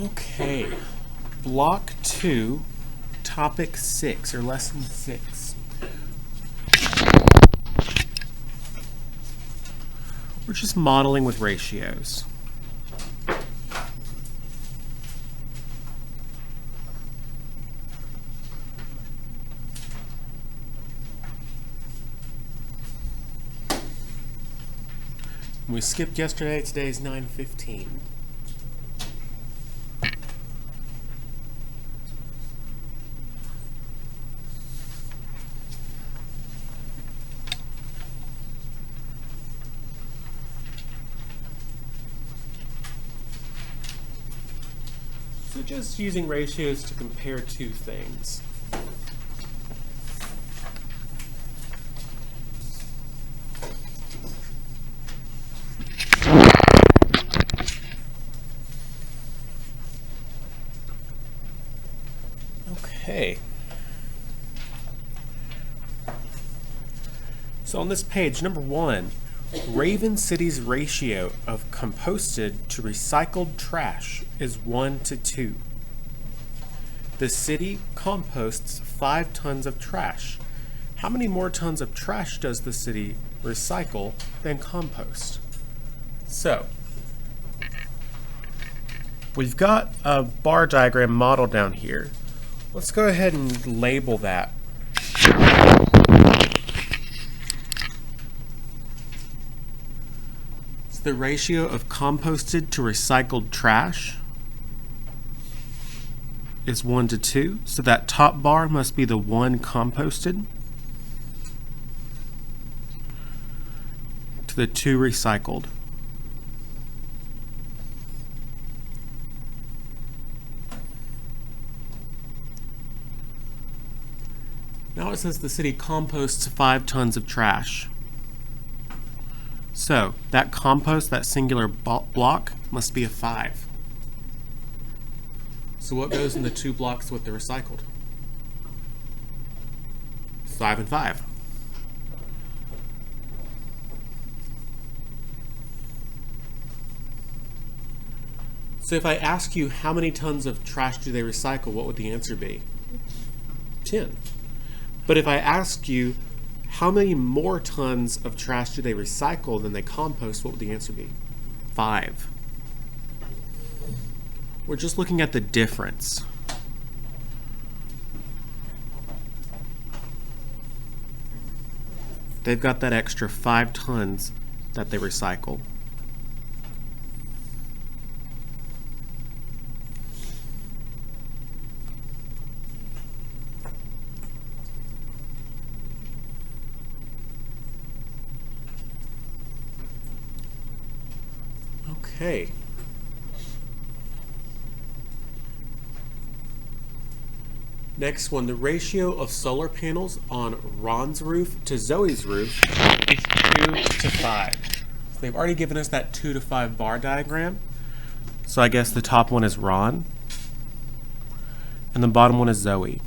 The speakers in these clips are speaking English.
Okay, Block 2, Topic 6, or Lesson 6. We're just modeling with ratios. We skipped yesterday, today is 9:15. So just using ratios to compare two things. Okay. So on this page, number 1, Raven City's ratio of composted to recycled trash is 1 to 2. The city composts 5 tons of trash. How many more tons of trash does the city recycle than compost? So, we've got a bar diagram model down here. Let's go ahead and label that. It's the ratio of composted to recycled trash is 1 to 2. So that top bar must be the 1 composted to the 2 recycled. Now it says the city composts 5 tons of trash. So that compost, that singular block, must be a 5. So what goes in the 2 blocks with the recycled? 5 and 5. So if I ask you how many tons of trash do they recycle, what would the answer be? 10. But if I ask you how many more tons of trash do they recycle than they compost, what would the answer be? 5. We're just looking at the difference. They've got that extra 5 tons that they recycle. Okay. Next one, the ratio of solar panels on Ron's roof to Zoe's roof is 2 to 5. So they've already given us that 2 to 5 bar diagram. So I guess the top one is Ron, and the bottom one is Zoe.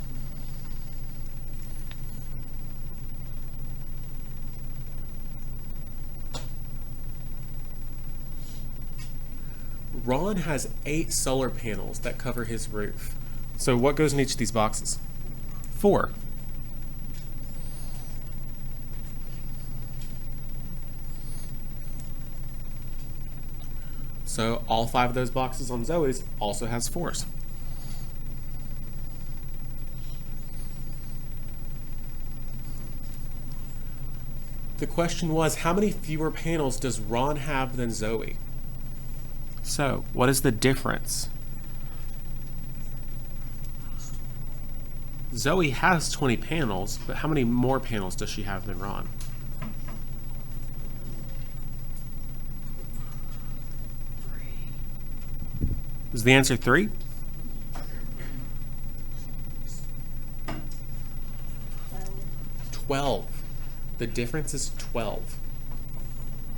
Ron has 8 solar panels that cover his roof. So what goes in each of these boxes? 4. So all 5 of those boxes on Zoe's also has 4s. The question was, how many fewer panels does Ron have than Zoe? So, what is the difference? Zoe has 20 panels, but how many more panels does she have than Ron? Is the answer 3? $12. The difference is 12.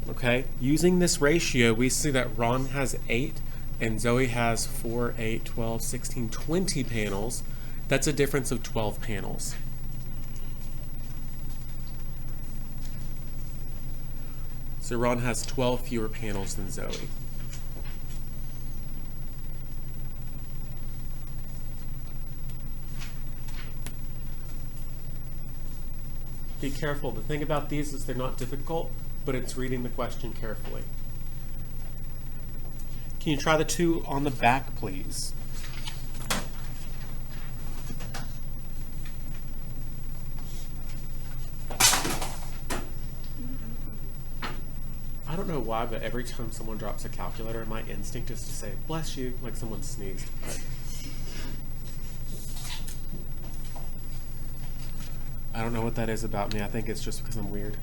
Okay, using this ratio, we see that Ron has 8 and Zoe has 4, 8, 12, 16, 20 panels. That's a difference of 12 panels. So Ron has 12 fewer panels than Zoe. be careful. The thing about these is they're not difficult, but it's reading the question carefully. Can you try the two on the back, please? I don't know why, but every time someone drops a calculator, my instinct is to say, bless you, like someone sneezed. I don't know what that is about me. I think it's just because I'm weird.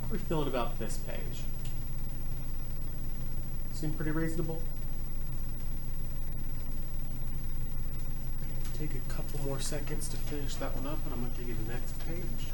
How are we feeling about this page? Seem pretty reasonable? Okay, take a couple more seconds to finish that one up, and I'm going to give you the next page.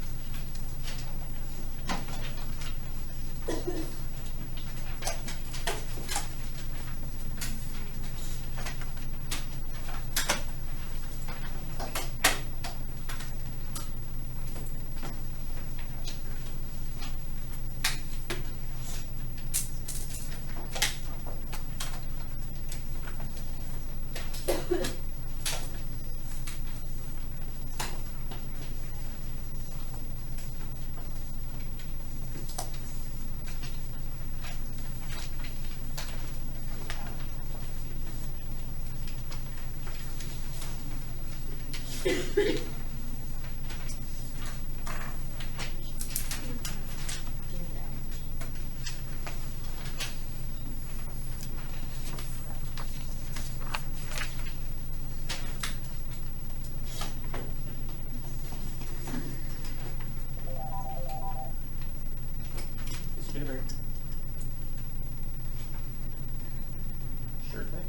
Sure thing.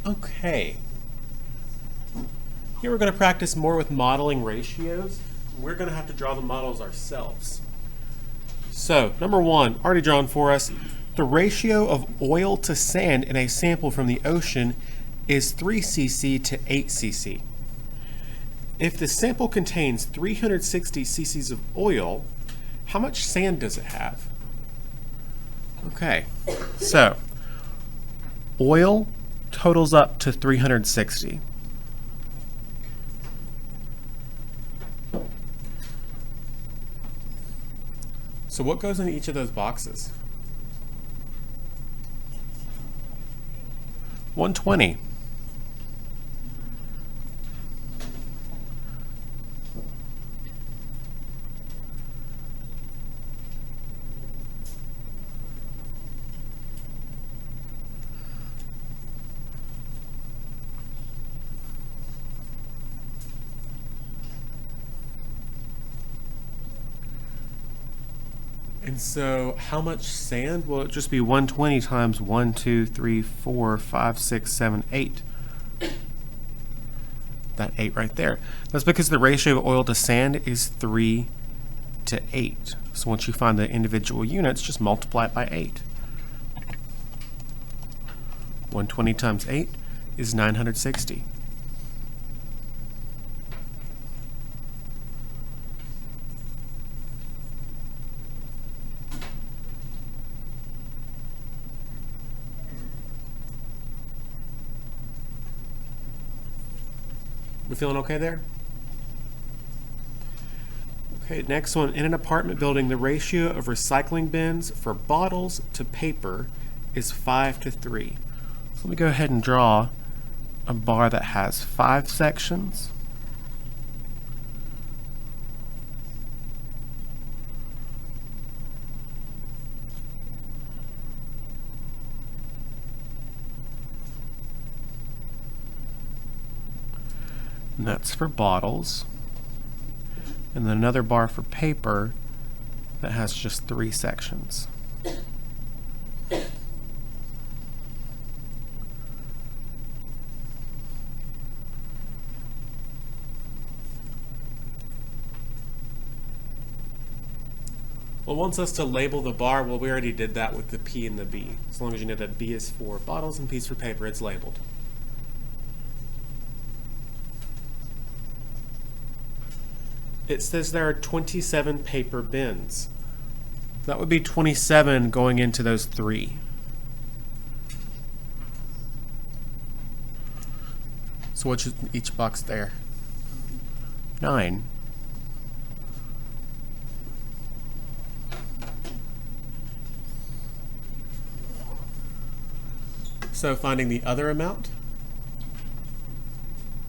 Okay. Here we're going to practice more with modeling ratios. We're going to have to draw the models ourselves. So, number one, already drawn for us, the ratio of oil to sand in a sample from the ocean is 3 cc to 8 cc. If the sample contains 360 cc's of oil, how much sand does it have? Okay, so oil totals up to 360. So what goes into each of those boxes? 120. And so how much sand? Will it just be 120 times 1, 2, 3, 4, 5, 6, 7, 8. That 8 right there. That's because the ratio of oil to sand is 3 to 8. So once you find the individual units, just multiply it by 8. 120 times 8 is 960. We feeling okay there? Okay, next one. In an apartment building, the ratio of recycling bins for bottles to paper is 5 to 3. So let me go ahead and draw a bar that has 5 sections. And that's for bottles. And then another bar for paper that has just 3 sections. Well, it wants us to label the bar. Well, we already did that with the P and the B. As long as you know that B is for bottles and P is for paper, it's labeled. It says there are 27 paper bins. That would be 27 going into those 3. So what's each box there? 9. So finding the other amount,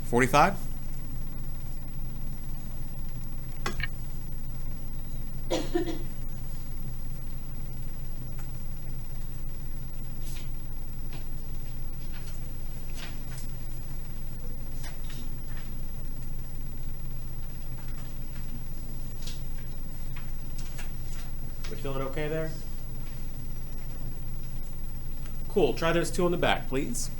45. We feeling okay there? Cool. Try those 2 on the back, please.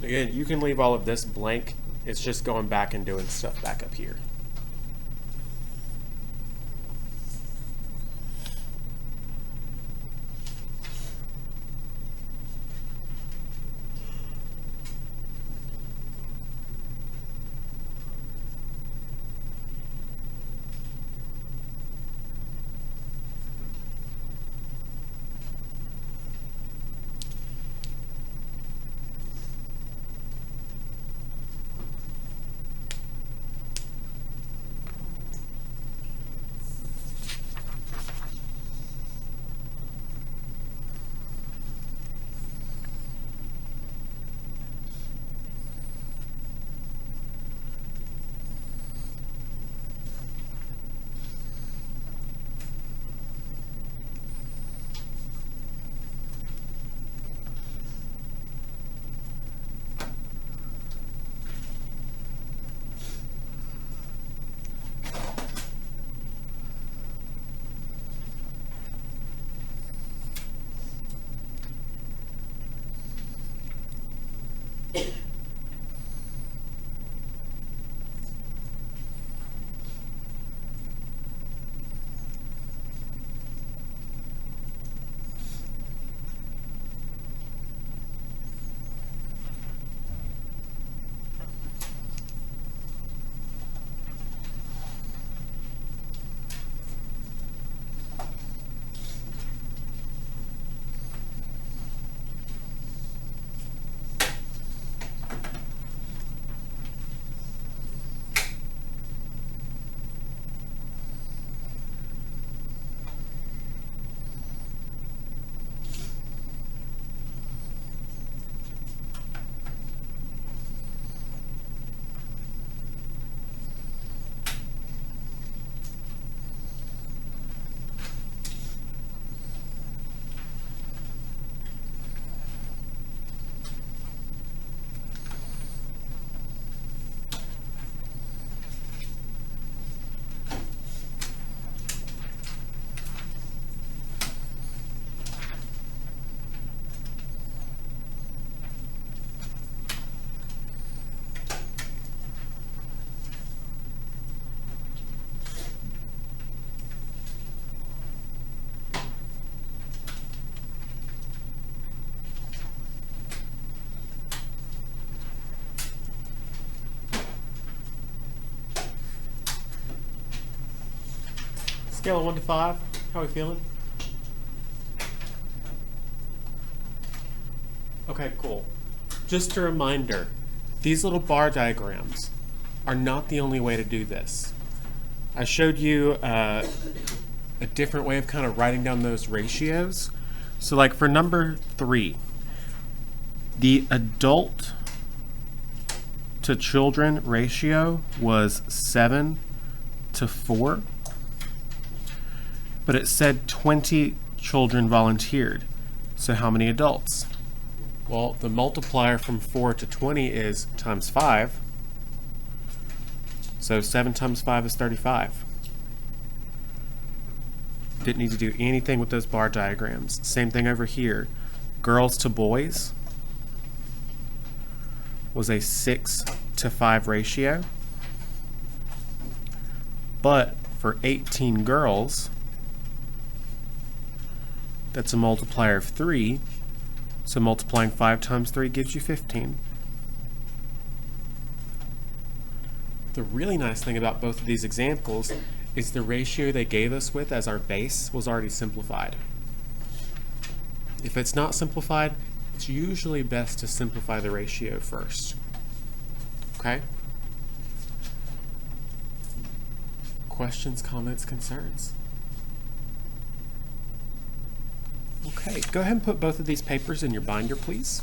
Again, you can leave all of this blank. It's just going back and doing stuff back up here. Scale of 1 to 5. How are we feeling? Okay, cool. Just a reminder, these little bar diagrams are not the only way to do this. I showed you a different way of kind of writing down those ratios. So like for number 3, the adult to children ratio was 7 to 4, but it said 20 children volunteered. So how many adults? Well, the multiplier from 4 to 20 is times 5. So 7 times 5 is 35. Didn't need to do anything with those bar diagrams. Same thing over here. Girls to boys was a 6 to 5 ratio. But for 18 girls, that's a multiplier of 3. So multiplying 5 times 3 gives you 15. The really nice thing about both of these examples is the ratio they gave us with as our base was already simplified. If it's not simplified, it's usually best to simplify the ratio first. Okay? Questions, comments, concerns? Okay, go ahead and put both of these papers in your binder, please.